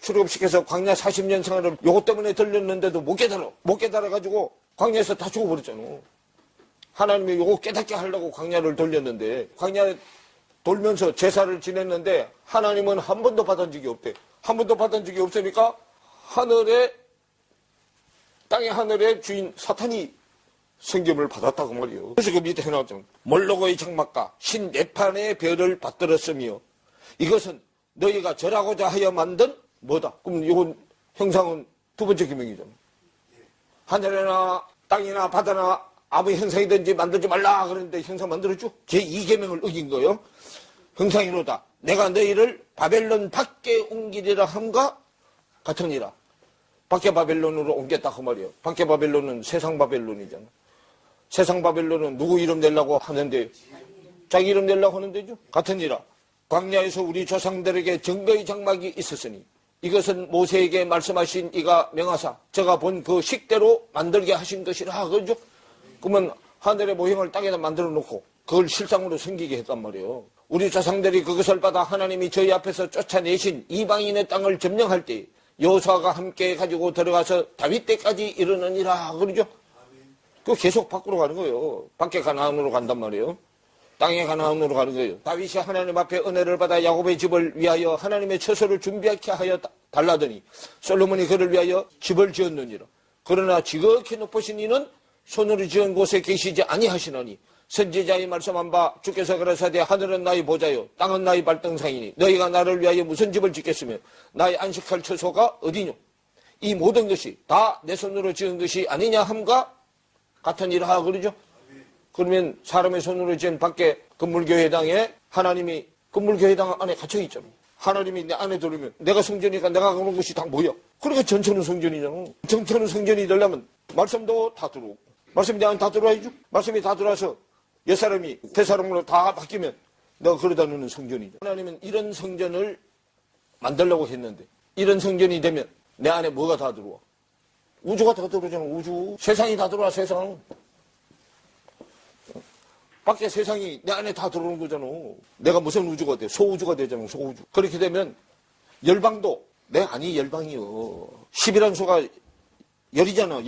출애굽시켜서 광야 40년 생활을 요것 때문에 들렸는데도 못 깨달아가지고 광야에서 다 죽어버렸잖아. 하나님이 요거 깨닫게 하려고 광야를 돌렸는데, 광야 돌면서 제사를 지냈는데 하나님은 한 번도 받은 적이 없대. 한 번도 받은 적이 없으니까 땅의 하늘의 주인 사탄이 성경을 받았다고 말이에요. 그래서 그 밑에 해놨잖아. 몰로고의 장막과 신 네판의 별을 받들었으며 이것은 너희가 절하고자 하여 만든 뭐다? 그럼 이건 형상은 두 번째 기명이잖아. 하늘이나 땅이나 바다나 아무 형상이든지 만들지 말라 그러는데 형상 만들었죠? 제2계명을 어긴 거예요. 형상이로다. 내가 너희를 바벨론 밖에 옮기리라 함과 같으니라. 밖에 바벨론으로 옮겼다 그 말이에요. 밖에 바벨론은 세상 바벨론이잖아. 세상 바벨론은 누구 이름 내려고 하는데 자기 이름 내려고 하는데죠. 같으니라. 광야에서 우리 조상들에게 증거의 장막이 있었으니 이것은 모세에게 말씀하신 이가 명하사 제가 본 그 식대로 만들게 하신 것이라 그러죠. 그러면 하늘의 모형을 땅에다 만들어 놓고 그걸 실상으로 섬기게 했단 말이에요. 우리 조상들이 그것을 받아 하나님이 저희 앞에서 쫓아내신 이방인의 땅을 점령할 때 여호수아가 함께 가지고 들어가서 다윗 때까지 이르느니라 그러죠. 그 계속 밖으로 가는 거예요. 밖에 가나안으로 간단 말이에요. 땅에 가나안으로 가는 거예요. 다윗이 하나님 앞에 은혜를 받아 야곱의 집을 위하여 하나님의 처소를 준비하게 하여 달라더니 솔로몬이 그를 위하여 집을 지었느니라. 그러나 지극히 높으신 이는 손으로 지은 곳에 계시지 아니하시나니 선지자의 말씀한 바 주께서 그러사대 하늘은 나의 보좌요 땅은 나의 발등상이니 너희가 나를 위하여 무슨 집을 짓겠으며 나의 안식할 처소가 어디뇨. 이 모든 것이 다 내 손으로 지은 것이 아니냐 함과 같으니라 그러죠. 그러면 사람의 손으로 지은 밖에 건물교회당에 하나님이 건물교회당 안에 갇혀 있잖아. 하나님이 내 안에 들어오면 내가 성전이니까 내가 가는 것이 다 뭐야. 그러니까 전체는 성전이잖아. 전체는 성전이 되려면 말씀도 다 들어오고 말씀이 내 안에 다 들어와야죠. 말씀이 다 들어와서 옛사람이 새사람으로 다 바뀌면 내가 그러다 놓는 성전이죠. 하나님은 이런 성전을 만들려고 했는데 이런 성전이 되면 내 안에 뭐가 다 들어와? 우주가 다 들어오잖아. 우주. 세상이 다 들어와. 세상. 밖에 세상이 내 안에 다 들어오는 거잖아. 내가 무슨 우주가 돼? 소우주가 되잖아. 소우주. 그렇게 되면 열방도 내 안이 열방이요. 10이라는 수가 열이잖아.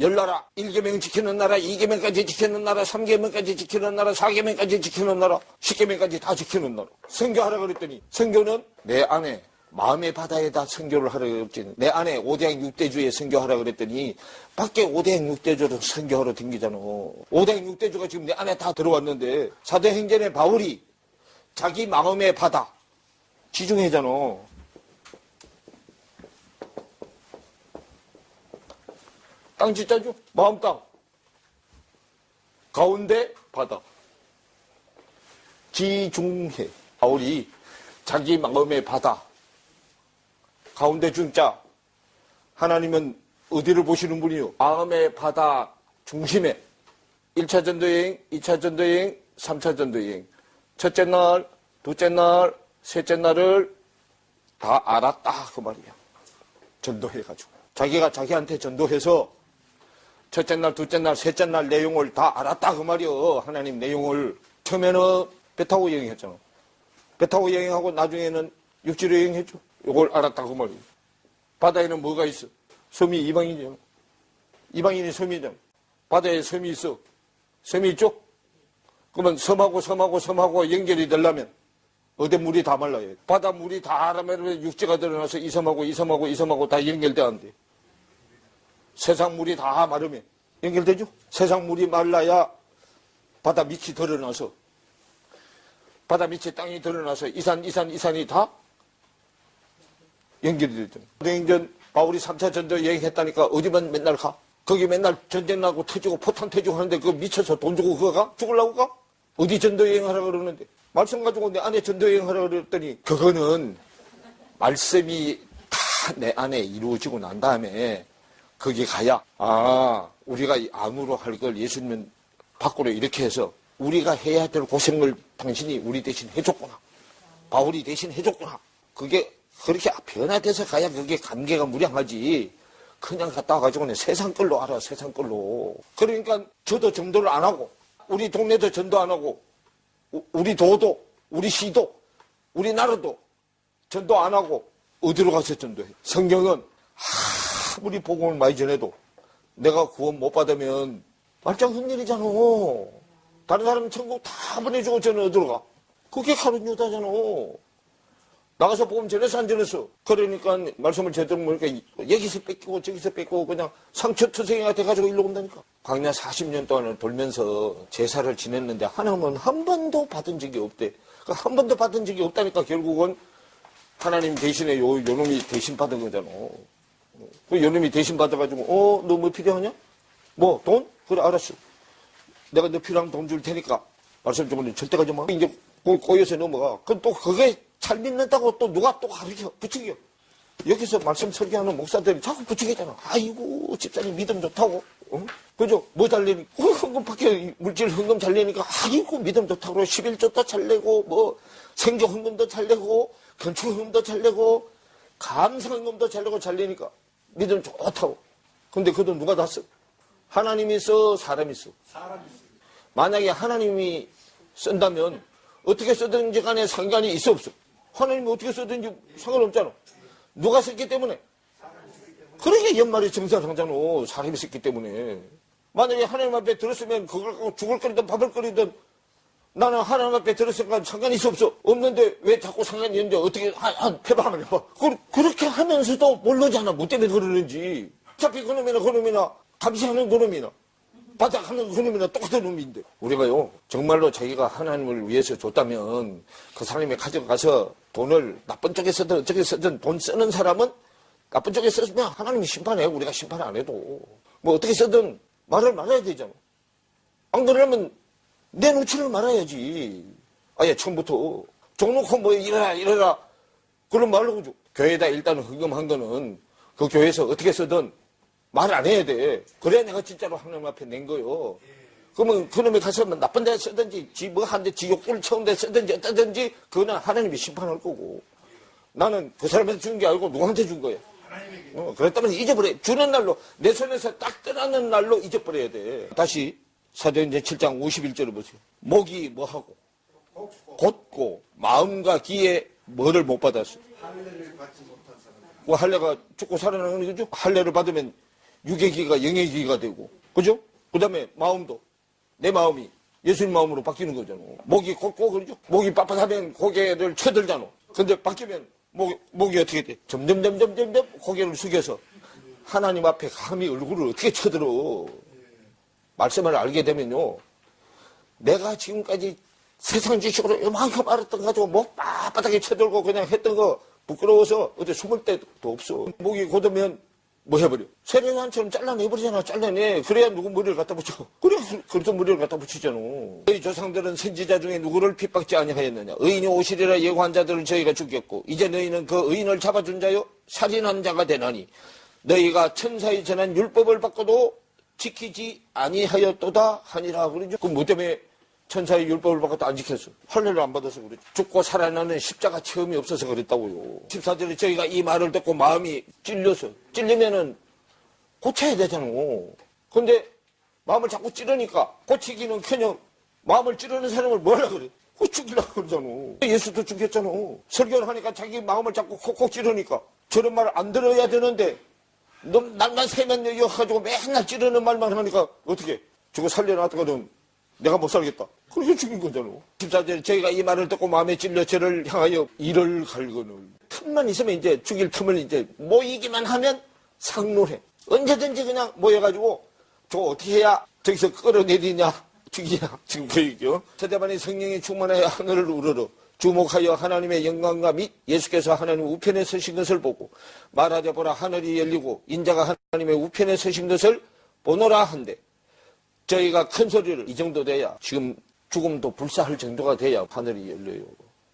열나라. 1계명 지키는 나라, 2계명까지 지키는 나라, 3계명까지 지키는 나라, 4계명까지 지키는 나라, 10계명까지 다 지키는 나라. 선교하라 그랬더니 선교는 내 안에 마음의 바다에다 선교를 하라 그랬더니 내 안에 5대행 6대주에 선교하라 그랬더니 밖에 5대행 6대주로 선교하러 댕기잖아. 5대행 6대주가 지금 내 안에 다 들어왔는데 사도행전의 바울이 자기 마음의 바다 지중해잖아. 땅 짓자죠. 마음 땅. 가운데 바다. 지중해. 바울이 자기 마음의 바다. 가운데 중자. 하나님은 어디를 보시는 분이요? 마음의 바다 중심에 1차 전도여행, 2차 전도여행, 3차 전도여행. 첫째 날, 둘째 날, 셋째 날을 다 알았다 그 말이야. 전도해가지고. 자기가 자기한테 전도해서 첫째 날, 둘째 날, 셋째 날 내용을 다 알았다 그 말이요. 하나님 내용을. 처음에는 배 타고 여행했잖아. 배 타고 여행하고 나중에는 육지로 여행했죠. 이걸 알았다 그 말이에요. 바다에는 뭐가 있어? 섬이 이방인이잖아. 이방인이 섬이잖아. 바다에 섬이 있어. 섬이 있죠? 그러면 섬하고 연결이 되려면 어디 물이 다 말라야 돼. 바다 물이 다 마르면 육지가 드러나서 이 섬하고 다 연결돼야 한대. 세상 물이 다 마르면 연결되죠? 세상 물이 말라야 바다 밑이 드러나서 바다 밑에 땅이 드러나서 이산이 다 연결이 되잖아요. 사도행전 바울이 3차 전도 여행했다니까 어디만 맨날 가? 거기 맨날 전쟁 나고 터지고 포탄 터지고 하는데 그거 미쳐서 돈 주고 그거 가? 죽으려고 가? 어디 전도 여행하라 그러는데 말씀 가지고 내 안에 전도 여행하라 그랬더니 그거는 말씀이 다 내 안에 이루어지고 난 다음에 거기 가야 우리가 암으로 할 걸 예수님은 밖으로 이렇게 해서 우리가 해야 될 고생을 당신이 우리 대신 해줬구나. 바울이 대신 해줬구나. 그게 그렇게 변화돼서 가야 그게 감개가 무량하지. 그냥 갔다 와가지고는 세상 걸로 알아. 세상 걸로. 그러니까 저도 전도를 안 하고 우리 동네도 전도 안 하고 우리 도도 우리 시도 우리 나라도 전도 안 하고 어디로 가서 전도해? 성경은 아무리 복음을 많이 전해도 내가 구원 못 받으면 말짱 헛일이잖아. 다른 사람은 천국 다 보내주고 저는 어디로 가? 그게 가룟 유다잖아. 나가서 복음 전해서 안 전했어. 그러니까 말씀을 제대로 모르니까 여기서 뺏기고 저기서 뺏기고 그냥 상처투성이가 돼가지고 일로 온다니까. 광야 40년 동안을 돌면서 제사를 지냈는데 하나님은 한 번도 받은 적이 없대. 그러니까 한 번도 받은 적이 없다니까 결국은 하나님 대신에 요 놈이 대신 받은 거잖아. 그 요놈이 대신 받아가지고 너 뭐 필요하냐? 뭐 돈? 그래 알았어. 내가 너 필요한 돈 줄 테니까 말씀 좀 절대 가지 마. 이제 꼬여서 넘어가. 그럼 또 그게 잘 믿는다고 또 누가 또 가르쳐 부추겨. 여기서 말씀 설교하는 목사들이 자꾸 부추기잖아. 아이고 집사님 믿음 좋다고. 응? 그죠? 뭐 잘 내니까 헌금 밖에 물질 헌금 잘 내니까 아이고 믿음 좋다고 11조도 잘 내고 뭐 생교 헌금도 잘 내고 건축 헌금도 잘 내고 감사 헌금도 잘 내고 잘 내니까 믿음 좋다고. 근데 그 돈 누가 다 써? 하나님이 써 사람이 써? 만약에 하나님이 쓴다면 어떻게 쓰든지 간에 상관이 있어 없어? 하나님이 어떻게 쓰든지 상관없잖아. 누가 썼기 때문에? 그러게 연말에 정사를 하잖아. 사람이 썼기 때문에. 만약에 하나님 앞에 들었으면 그걸 갖고 죽을 거리든 밥을 거리든 나는 하나님 앞에 들었으니까 상관이 있어 없어? 없는데 왜 자꾸 상관이 있는데 어떻게 해봐 한번 해봐. 그렇게 하면서도 모르잖아. 뭐 때문에 그러는지. 어차피 그놈이나 감시하는 그놈이나 바닥하는 그놈이나 똑같은 놈인데. 우리가요 정말로 자기가 하나님을 위해서 줬다면 그 사람이 가져가서 돈을 나쁜 쪽에 쓰든 어떻게 쓰든 돈 쓰는 사람은 나쁜 쪽에 썼으면 하나님이 심판해. 우리가 심판 안 해도 뭐 어떻게 쓰든 말을 말아야 되잖아. 안 그러면 내놓지를 말아야지. 아예 처음부터 종놓고 뭐 이래라 그런 말로 그죠. 교회에다 일단 헌금한 거는 그 교회에서 어떻게 쓰든 말 안 해야 돼. 그래야 내가 진짜로 하나님 앞에 낸 거요. 그러면 그놈이 가서 나쁜 데 쓰든지 지 뭐 한 데 지 욕구를 채운 데 쓰든지 어떠든지 그거는 하나님이 심판할 거고 나는 그 사람한테 준 게 아니고 누구한테 준 거야. 그랬다면 잊어버려. 주는 날로 내 손에서 딱 떠나는 날로 잊어버려야 돼. 다시 사도행전 7장 51절을 보세요. 목이 뭐하고 곧고 마음과 귀에 뭐를 못 받았어. 할례를 받지 못한 사람. 뭐 할례가 죽고 살아나는 거죠. 할례를 받으면 육의 기가 영의 기가 되고 그죠? 그 다음에 마음도 내 마음이 예수님 마음으로 바뀌는 거잖아. 목이 곧고 그러죠. 목이 빳빳하면 고개를 쳐들잖아. 근데 바뀌면 목이 어떻게 돼? 점점 고개를 숙여서 하나님 앞에 감히 얼굴을 어떻게 쳐들어. 말씀을 알게 되면요. 내가 지금까지 세상 지식으로 요만큼 알았던 거 가지고 목 빳빳하게 쳐들고 그냥 했던 거 부끄러워서 어디 숨을 데도 없어. 목이 곧으면 뭐 해버려? 세례관처럼 잘라내버리잖아. 잘라내. 그래야 누구 머리를 갖다 붙여. 그래서 머리를 갖다 붙이잖아. 너희 조상들은 선지자 중에 누구를 핍박지 아니하였느냐. 의인이 오시리라 예고한 자들을 저희가 죽였고 이제 너희는 그 의인을 잡아준 자요 살인한 자가 되나니 너희가 천사의 전한 율법을 받고도 지키지 아니하였도다 하니라 그러죠. 그럼 뭐 때문에 천사의 율법을 받고도 안 지켰어? 할례를 안 받아서 그러죠. 죽고 살아나는 십자가 체험이 없어서 그랬다고요. 14절에 저희가 이 말을 듣고 마음이 찔리면은 고쳐야 되잖아. 근데 마음을 자꾸 찌르니까 고치기는커녕 마음을 찌르는 사람을 뭐라 그래? 죽이려고 그러잖아. 예수도 죽였잖아. 설교를 하니까 자기 마음을 자꾸 콕콕 찌르니까 저런 말 안 들어야 되는데 너 날만 새면 여가지고 맨날 찌르는 말만 하니까 어떻게 죽어 살려놨다가는 내가 못 살겠다. 그래서 죽인 거잖아. 14절에 저희가 이 말을 듣고 마음에 찔려 저를 향하여 이를 갈거늘. 틈만 있으면 이제 죽일 틈을 이제 모이기만 하면 상노해. 언제든지 그냥 모여가지고 저거 어떻게 해야 저기서 끌어내리냐 죽이냐. 지금 그 얘기죠. 세대반의 성령이 충만하여 하늘을 우러러 주목하여 하나님의 영광과 및 예수께서 하나님 우편에 서신 것을 보고 말하자 보라 하늘이 열리고 인자가 하나님의 우편에 서신 것을 보노라 한데 저희가 큰 소리를 이 정도 돼야 지금 죽음도 불사할 정도가 돼야 하늘이 열려요.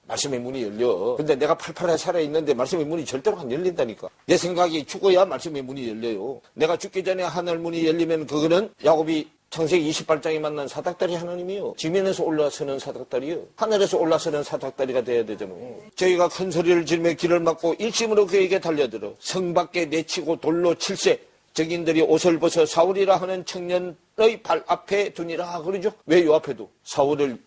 말씀의 문이 열려. 근데 내가 팔팔하게 살아있는데 말씀의 문이 절대로 안 열린다니까. 내 생각이 죽어야 말씀의 문이 열려요. 내가 죽기 전에 하늘 문이 열리면 그거는 야곱이 창세기 28장에 만난 사닥다리 하나님이요. 지면에서 올라서는 사닥다리요. 하늘에서 올라서는 사닥다리가 돼야 되잖아요. 저희가 큰 소리를 지르며 길을 막고 일심으로 그에게 달려들어 성 밖에 내치고 돌로 칠세 적인들이 옷을 벗어 사울이라 하는 청년의 발 앞에 두니라 그러죠. 왜 요 앞에도? 사울을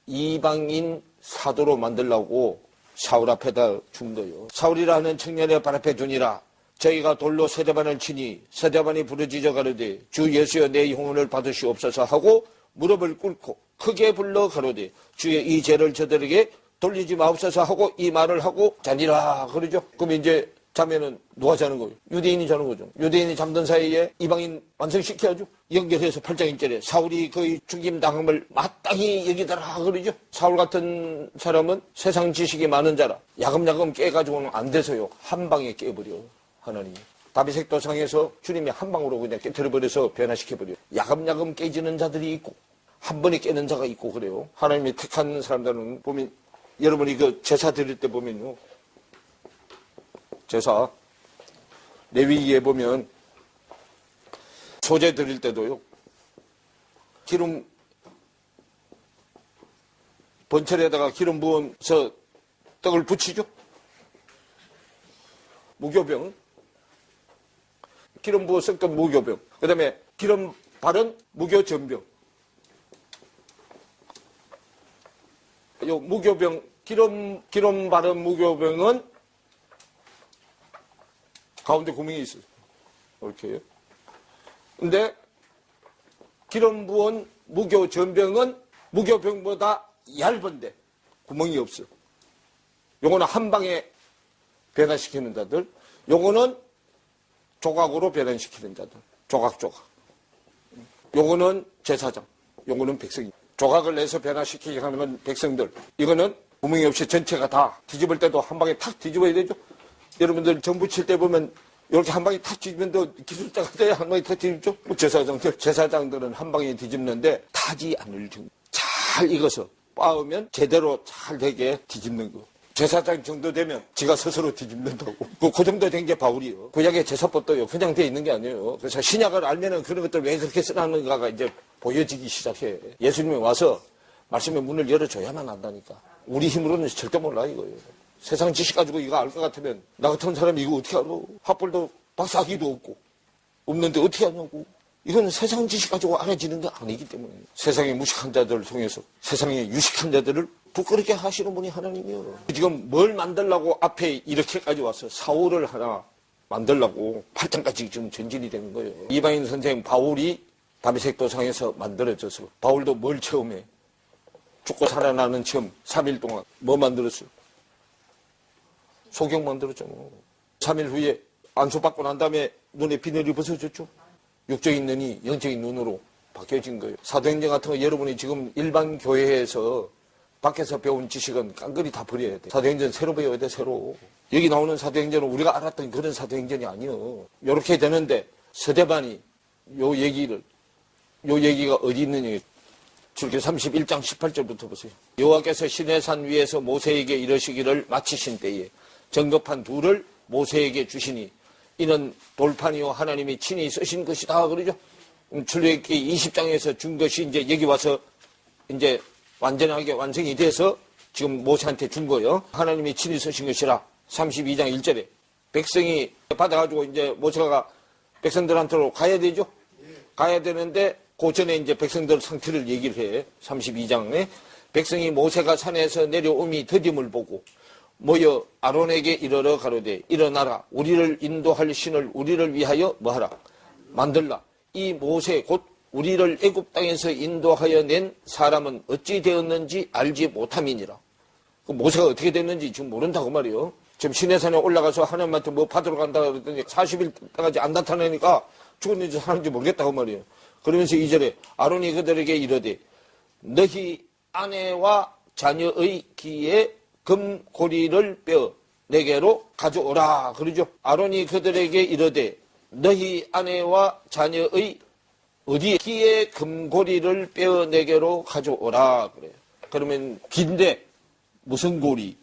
이방인 사도로 만들려고 사울 앞에다 준 거요. 사울이라는 청년의 발 앞에 두니라. 저희가 돌로 서대반을 치니 서대반이 부르짖어 가로되 주 예수여 내 영혼을 받으시옵소서 하고 무릎을 꿇고 크게 불러 가로되 주의 이 죄를 저들에게 돌리지 마옵소서 하고 이 말을 하고 자니라 그러죠. 그럼 이제 자면은 누가 자는 거예요? 유대인이 자는 거죠. 유대인이 잠든 사이에 이방인 완성시켜야죠. 연결해서 8장 1절에 사울이 그의 죽임 당함을 마땅히 여기더라 그러죠. 사울 같은 사람은 세상 지식이 많은 자라 야금야금 깨가지고는 안 돼서요. 한 방에 깨버려 하나님이. 다비색 도상에서 주님이 한 방으로 그냥 깨트려버려서 변화시켜버려요. 야금야금 깨지는 자들이 있고 한 번에 깨는 자가 있고 그래요. 하나님이 택한 사람들은 보면 여러분이 그 제사 드릴 때 보면요. 제사 레위기에 보면 소제 드릴 때도요. 기름 번철에다가 기름 부어서 떡을 붙이죠. 무교병 기름 부어 섞은 무교병 그 다음에 기름 바른 무교전병 요 무교병 기름 바른 무교병은 가운데 구멍이 있어요. 이렇게요. 근데 기름 부은 무교 전병은 무교병보다 얇은데 구멍이 없어요. 요거는 한 방에 변화시키는 자들, 요거는 조각으로 변화시키는 자들. 조각. 요거는 제사장, 요거는 백성이. 조각을 내서 변화시키게 하는 건 백성들. 이거는 구멍이 없이 전체가 다 뒤집을 때도 한 방에 탁 뒤집어야 되죠. 여러분들 전부 칠 때 보면 이렇게 한 방에 탁 뒤집으면 또 기술자가 돼야 한 방에 탁 뒤집죠. 제사장들은 한 방에 뒤집는데 타지 않을 정도. 잘 익어서 빻으면 제대로 잘 되게 뒤집는 거. 제사장 정도 되면 지가 스스로 뒤집는다고. 그 정도 된 게 바울이요. 구약의 제사법도요. 그냥 돼 있는 게 아니에요. 그래서 신약을 알면은 그런 것들 왜 그렇게 쓰라는가가 이제 보여지기 시작해. 예수님이 와서 말씀의 문을 열어줘야만 한다니까. 우리 힘으로는 절대 몰라 이거예요. 세상 지식 가지고 이거 알 것 같으면 나 같은 사람이 이거 어떻게 알아? 학벌도 박사학위도 없고 없는데 어떻게 하냐고. 이건 세상 지식 가지고 알아지는 게 아니기 때문에 세상의 무식한 자들을 통해서 세상의 유식한 자들을 부끄럽게 하시는 분이 하나님이에요. 지금 뭘 만들려고 앞에 이렇게까지 와서 사울을 하나 만들려고 8장까지 지금 전진이 되는 거예요. 이방인 선생 바울이 다메섹 도상에서 만들어져서 바울도 뭘 체험해? 죽고 살아나는 체험 3일 동안 뭐 만들었어요? 소경 만들었죠. 3일 후에 안수받고 난 다음에 눈에 비늘이 벗어졌죠. 육적인 눈이 영적인 눈으로 바뀌어진 거예요. 사도행전 같은 거 여러분이 지금 일반 교회에서 밖에서 배운 지식은 깡그리 다 버려야 돼. 사도행전 새로 배워야 돼, 새로. 여기 나오는 사도행전은 우리가 알았던 그런 사도행전이 아니에요. 요렇게 되는데 서대반이 요 얘기가 어디 있느냐. 출애굽기 31장 18절부터 보세요. 여호와께서 시내산 위에서 모세에게 이르시기를 마치신 때에 정급한 둘을 모세에게 주시니 이는 돌판이요 하나님이 친히 쓰신 것이다 그러죠. 출애굽기 20장에서 준 것이 이제 여기 와서 이제 완전하게 완성이 돼서 지금 모세한테 준 거예요. 하나님이 친히 쓰신 것이라 32장 1절에 백성이 받아가지고 이제 모세가 백성들한테로 가야 되죠. 가야 되는데 그 전에 이제 백성들 상태를 얘기를 해. 32장에 백성이 모세가 산에서 내려오미 더딤을 보고 모여 아론에게 이르러 가로되 일어나라 우리를 인도할 신을 우리를 위하여 뭐하라 만들라. 이 모세 곧 우리를 애굽 땅에서 인도하여 낸 사람은 어찌 되었는지 알지 못함이니라. 그 모세가 어떻게 됐는지 지금 모른다고 말이에요. 지금 시내산에 올라가서 하나님한테 뭐 받으러 간다 그랬더니 40일까지 안 나타나니까 죽었는지 사는지 모르겠다고 말이에요. 그러면서 2절에 아론이 그들에게 이르되 너희 아내와 자녀의 귀에 금고리를 빼어 내게로 가져오라 그러죠. 아론이 그들에게 이르되 너희 아내와 자녀의 어디에 귀에 금고리를 빼어 내게로 가져오라 그래요. 그러면 귀인데 무슨 고리?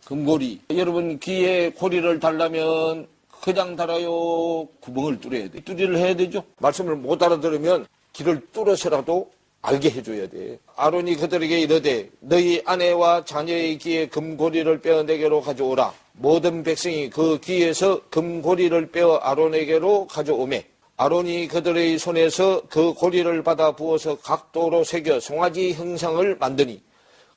금고리. 여러분 귀에 고리를 달라면 그냥 달아요? 구멍을 뚫어야 돼. 뚫이를 해야 되죠. 말씀을 못 알아들으면 귀를 뚫어서라도 알게 해줘야 돼. 아론이 그들에게 이르되 너희 아내와 자녀의 귀에 금고리를 빼어 내게로 가져오라. 모든 백성이 그 귀에서 금고리를 빼어 아론에게로 가져오매 아론이 그들의 손에서 그 고리를 받아 부어서 각도로 새겨 송아지 형상을 만드니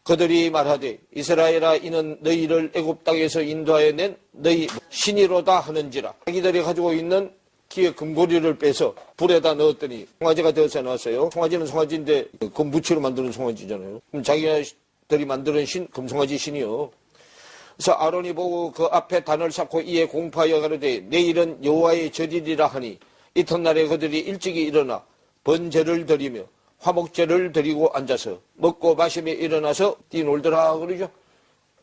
그들이 말하되 이스라엘아 이는 너희를 애굽 땅에서 인도하여 낸 너희 신이로다 하는지라. 자기들이 가지고 있는 기의 금고리를 빼서 불에다 넣었더니 송아지가 되어서 나왔어요. 송아지는 송아지인데 금부치로 만드는 송아지잖아요. 그럼 자기들이 만드는 신, 금송아지 신이요. 그래서 아론이 보고 그 앞에 단을 쌓고 이에 공파하여 가로되 내일은 여호와의 절이리라 하니 이튿날에 그들이 일찍이 일어나 번제를 드리며 화목제를 드리고 앉아서 먹고 마시며 일어나서 뛰놀더라 그러죠.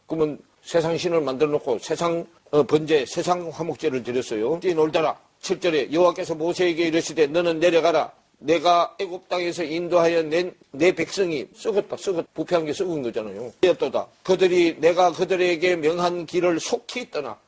그러면 세상 신을 만들어 놓고 세상 번제, 세상 화목제를 드렸어요. 뛰놀더라. 7절에 여호와께서 모세에게 이르시되 너는 내려가라. 내가 애굽 땅에서 인도하여 낸 내 백성이 썩었다. 부패한 게 썩은 거잖아요. 되었도다. 그들이 내가 그들에게 명한 길을 속히 떠나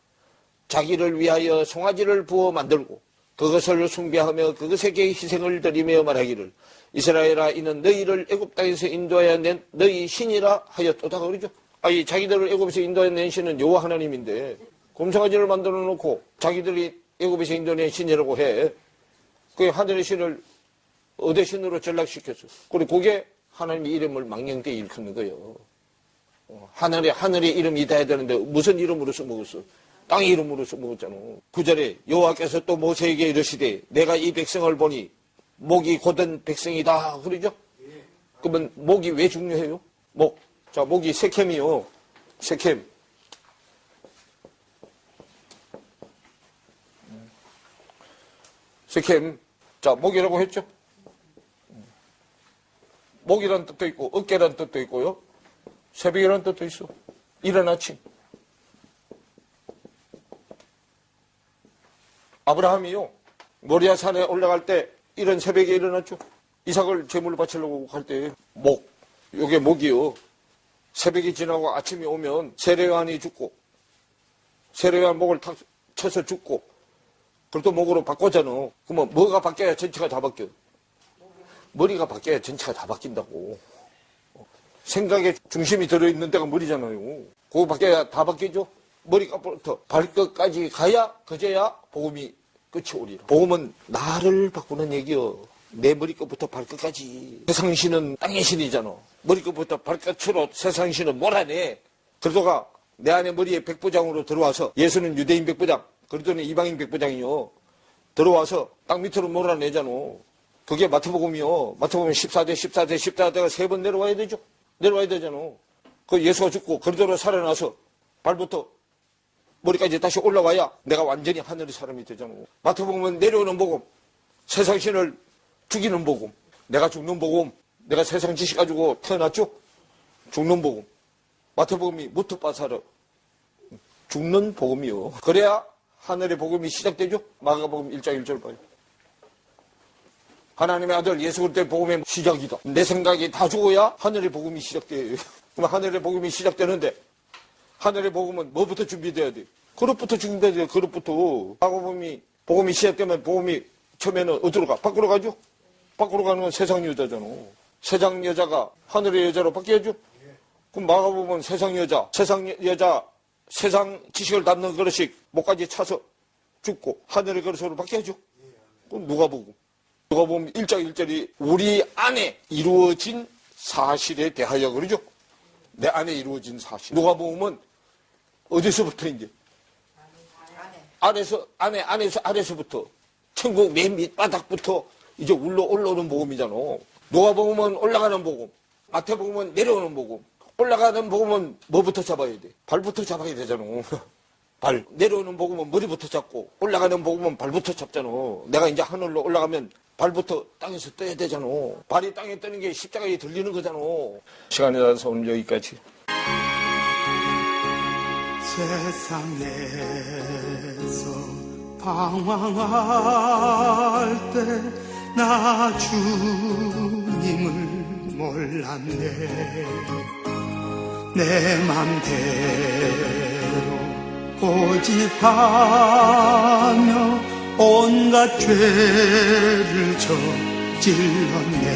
자기를 위하여 송아지를 부어 만들고 그것을 숭배하며 그것에게 희생을 드리며 말하기를 이스라엘아 이는 너희를 애굽 땅에서 인도하여 낸 너희 신이라 하였도다 그러죠. 아니 자기들을 애굽에서 인도하여 낸 신은 여호와 하나님인데 금송아지를 만들어 놓고 자기들이 애굽에서 인도하여 낸 신이라고 해. 그 하늘의 신을 어대 신으로 전락시켰어. 그리고 그게 하나님의 이름을 망령되이 일컫는 거예요. 하늘의 이름이 다 해야 되는데 무슨 이름으로 써먹었어? 땅의 이름으로 써먹었잖아. 9절에 여호와께서 또 모세에게 이르시되 내가 이 백성을 보니 목이 곧은 백성이다 그러죠. 그러면 목이 왜 중요해요? 목. 자, 목이 세켐이요. 세켐. 세켐. 자, 목이라고 했죠. 목이라는 뜻도 있고 어깨라는 뜻도 있고요. 새벽이라는 뜻도 있어. 이른 아침. 아브라함이요. 모리아 산에 올라갈 때 이런 새벽에 일어났죠. 이삭을 제물로 바치려고 갈 때 목. 요게 목이요. 새벽이 지나고 아침이 오면 세례요한이 죽고 세례요한 목을 탁 쳐서 죽고 그걸 또 목으로 바꿔잖아. 그러면 뭐가 바뀌어야 전체가 다 바뀌어? 머리가 바뀌어야 전체가 다 바뀐다고. 생각의 중심이 들어있는 데가 머리잖아요. 그거 바뀌어야 다 바뀌죠. 머리끝부터 발끝까지 가야 그제야 복음이 끝이 오리라. 복음은 나를 바꾸는 얘기요. 내 머리끝부터 발끝까지. 세상 신은 땅의 신이잖아. 머리끝부터 발끝으로 세상 신은 몰아내. 그러다가 내 안에 머리에 백부장으로 들어와서 예수는 유대인 백부장, 그러더니 이방인 백부장이요. 들어와서 땅 밑으로 몰아내잖아. 그게 마태복음이요. 마태복음 14대가 3번 내려와야 되죠. 내려와야 되잖아. 그 예수가 죽고 그러더니 살아나서 발부터 머리까지 다시 올라와야 내가 완전히 하늘의 사람이 되잖아. 마태복음은 내려오는 복음, 세상 신을 죽이는 복음, 내가 죽는 복음, 내가 세상 지식 가지고 태어났죠? 죽는 복음. 마태복음이 무트바사르, 죽는 복음이요. 그래야 하늘의 복음이 시작되죠? 마가복음 1장 1절 봐요. 하나님의 아들 예수 그리스도의 복음의 시작이다. 내 생각이 다 죽어야 하늘의 복음이 시작돼요. 그럼 하늘의 복음이 시작되는데 하늘의 복음은 뭐부터 준비돼야 돼? 그릇부터 준비돼야 돼. 그릇부터. 복음이 시작되면 복음이 처음에는 어디로 가? 밖으로 가죠? 밖으로 가는 건 세상 여자잖아. 세상 여자가 하늘의 여자로 바뀌어야죠? 그럼 마가복음은 세상 여자, 세상 지식을 담는 그릇이 목까지 차서 죽고 하늘의 그릇으로 바뀌어야죠? 그럼 누가복음 1장 1절이 우리 안에 이루어진 사실에 대하여 그러죠? 내 안에 이루어진 사실. 누가복음은 어디서부터 이제? 아래서부터 천국 맨 밑바닥부터 이제 올라오는 복음이잖아. 누가복음은 올라가는 복음, 마태복음은 내려오는 복음. 올라가는 복음은 뭐부터 잡아야 돼? 발부터 잡아야 되잖아. 발. 내려오는 복음은 머리부터 잡고 올라가는 복음은 발부터 잡잖아. 내가 이제 하늘로 올라가면 발부터 땅에서 떠야 되잖아. 발이 땅에 뜨는 게 십자가에 들리는 거잖아. 시간이 나서 오늘 여기까지. 세상에서 방황할 때 나 주님을 몰랐네. 내 맘대로 고집하며 온갖 죄를 저질렀네.